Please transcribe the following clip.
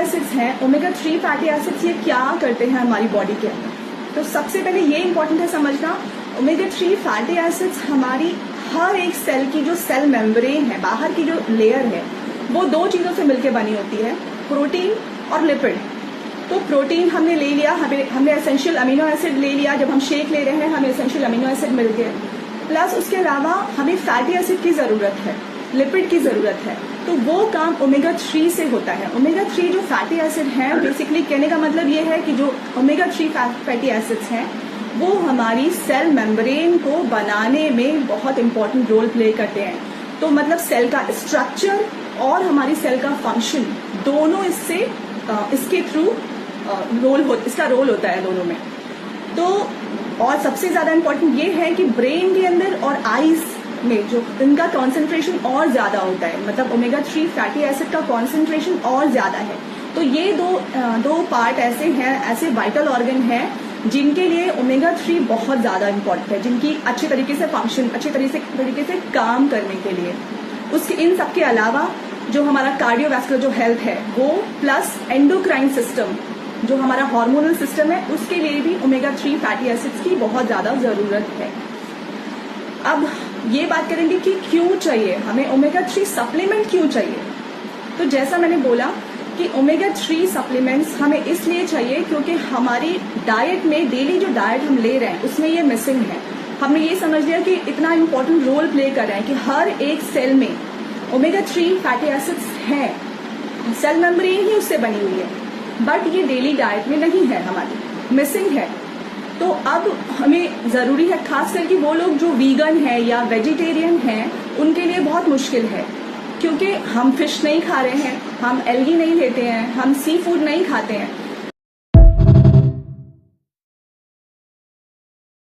Acids हैं, omega 3 fatty acids, ये क्या करते हैं हमारी बॉडी के अंदर? तो सबसे पहले ये इंपॉर्टेंट है समझना, ओमेगा 3 फैटी एसिड्स हमारी हर एक सेल की जो सेल मेम्ब्रेन है, बाहर की जो लेयर है, वो दो चीजों से मिलकर बनी होती है, प्रोटीन और लिपिड। तो प्रोटीन हमने ले लिया, हमने एसेंशियल अमीनो एसिड ले लिया, जब हम शेक ले रहे हैं हमें एसेंशियल अमीनो एसिड मिल गए, प्लस उसके अलावा हमें फैटी एसिड की जरूरत है, लिपिड की जरूरत है। तो वो काम ओमेगा 3 से होता है। ओमेगा 3 जो फैटी एसिड हैं, बेसिकली कहने का मतलब ये है कि जो ओमेगा 3 फैटी एसिड्स हैं वो हमारी सेल मेम्ब्रेन को बनाने में बहुत इंपॉर्टेंट रोल प्ले करते हैं। तो मतलब सेल का स्ट्रक्चर और हमारी सेल का फंक्शन दोनों इसके थ्रू इसका रोल होता है दोनों में। तो और सबसे ज्यादा इंपॉर्टेंट ये है कि ब्रेन के अंदर और आईज में जो इनका कॉन्सेंट्रेशन और ज्यादा होता है, मतलब ओमेगा 3 फैटी एसिड का कॉन्सेंट्रेशन और ज्यादा है। तो ये दो पार्ट ऐसे हैं, ऐसे वाइटल ऑर्गन हैं जिनके लिए ओमेगा 3 बहुत ज्यादा इंपॉर्टेंट है, जिनकी अच्छे तरीके से फंक्शन, अच्छे तरीके से काम करने के लिए। उसके इन सब के अलावा जो हमारा कार्डियोवैस्कुलर जो हेल्थ है वो, प्लस एंडोक्राइन सिस्टम जो हमारा हार्मोनल सिस्टम है, उसके लिए भी ओमेगा 3 फैटी एसिड्स की बहुत ज्यादा जरूरत है। अब ये बात करेंगे कि क्यों चाहिए हमें ओमेगा 3 सप्लीमेंट, क्यों चाहिए? तो जैसा मैंने बोला कि ओमेगा 3 सप्लीमेंट्स हमें इसलिए चाहिए क्योंकि हमारी डाइट में, डेली जो डाइट हम ले रहे हैं उसमें ये मिसिंग है। हमने ये समझ लिया कि इतना इंपॉर्टेंट रोल प्ले कर रहे हैं कि हर एक सेल में ओमेगा 3 फैटी एसिड्स हैं, सेल मेम्ब्रेन ही उससे बनी हुई है, बट ये डेली डाइट में नहीं है, हमारी मिसिंग है। तो अब हमें जरूरी है, खास करके वो लोग जो वीगन है या वेजिटेरियन हैं उनके लिए बहुत मुश्किल है, क्योंकि हम फिश नहीं खा रहे हैं, हम एल्गी नहीं लेते हैं, हम सी फूड नहीं खाते हैं।